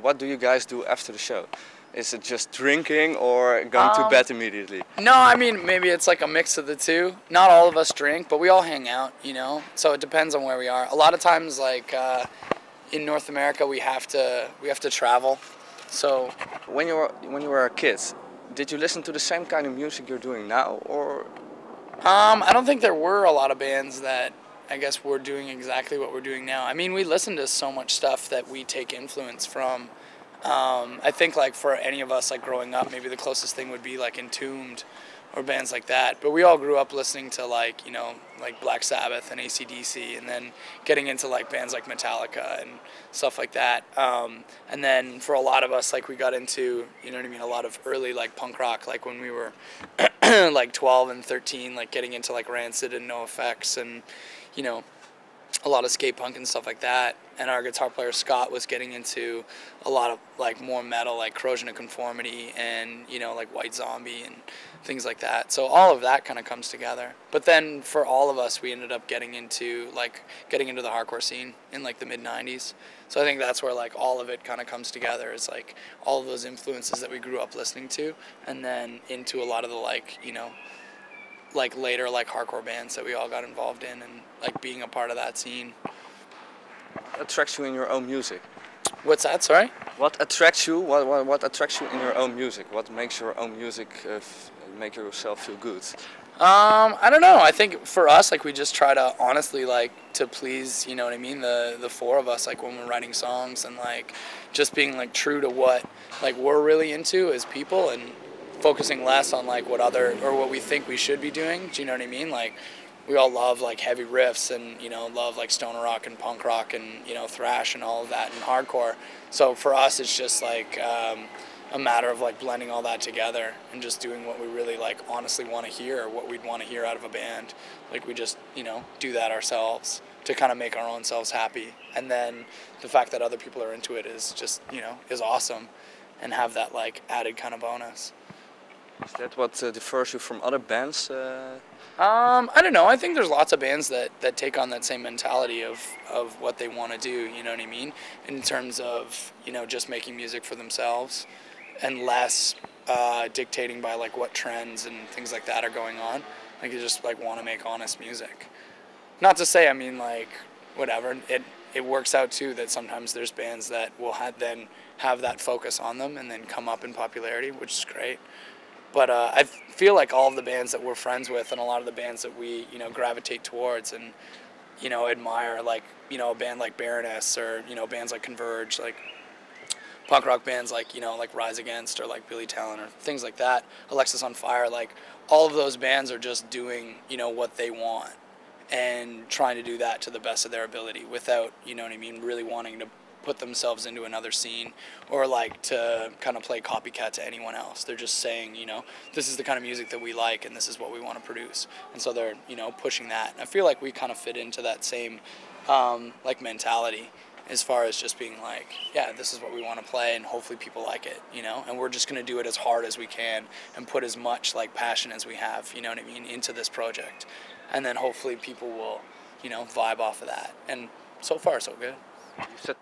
What do you guys do after the show? Is it just drinking or going to bed immediately? No, I mean, maybe it's like a mix of the two. Not all of us drink, but we all hang out, you know? So it depends on where we are. A lot of times, like, in North America, we have to travel. So When you were a kid, did you listen to the same kind of music you're doing now, or? I don't think there were a lot of bands that I guess were doing exactly what we're doing now. I mean, we listen to so much stuff that we take influence from. I think like for any of us, like growing up, maybe the closest thing would be like Entombed or bands like that. But we all grew up listening to like, you know, like Black Sabbath and AC/DC, and then getting into like bands like Metallica and stuff like that. And then for a lot of us, like we got into, you know what I mean, a lot of early like punk rock, like when we were like 12 and 13, like getting into like Rancid and NoFX and, you know, a lot of skate punk and stuff like that. And our guitar player Scott was getting into a lot of like more metal, like Corrosion of Conformity and, you know, like White Zombie and things like that. So all of that kind of comes together. But then for all of us, we ended up getting into the hardcore scene in like the mid-90s. So I think that's where like all of it kind of comes together, is like all of those influences that we grew up listening to, and then into a lot of the like, you know, like later like hardcore bands that we all got involved in, and like being a part of that scene. What attracts you in your own music? What's that, sorry? What attracts you? What attracts you in your own music? What makes your own music make yourself feel good? I don't know. I think for us, like we just try to honestly like to please, you know what I mean, the four of us, like when we're writing songs, and like just being like true to what like we're really into as people, and focusing less on like what we think we should be doing. Do you know what I mean? Like we all love like heavy riffs, and you know, love like stoner rock and punk rock and, you know, thrash and all of that, and hardcore. So for us, it's just like a matter of like blending all that together and just doing what we really like honestly want to hear, or what we'd want to hear out of a band. Like we just, you know, do that ourselves to kind of make our own selves happy. And then the fact that other people are into it is just, you know, is awesome, and have that like added kind of bonus. Is that what differs you from other bands? I don't know. I think there's lots of bands that take on that same mentality of what they want to do, you know what I mean? In terms of, you know, just making music for themselves, and less dictating by like what trends and things like that are going on. Like you just like want to make honest music. Not to say, I mean, like whatever, it works out too that sometimes there's bands that will then have that focus on them and then come up in popularity, which is great. But I feel like all of the bands that we're friends with, and a lot of the bands that we, you know, gravitate towards and, you know, admire, like, you know, a band like Baroness, or, you know, bands like Converge, like punk rock bands like, you know, like Rise Against, or like Billy Talent, or things like that, Alexis on Fire, like all of those bands are just doing, you know, what they want, and trying to do that to the best of their ability without, you know what I mean, really wanting to put themselves into another scene, or like to kind of play copycat to anyone else. They're just saying, you know, this is the kind of music that we like, and this is what we want to produce. And so they're, you know, pushing that. And I feel like we kind of fit into that same like mentality, as far as just being like, yeah, this is what we want to play, and hopefully people like it, you know, and we're just going to do it as hard as we can and put as much like passion as we have, you know what I mean, into this project. And then hopefully people will, you know, vibe off of that. And so far so good. You said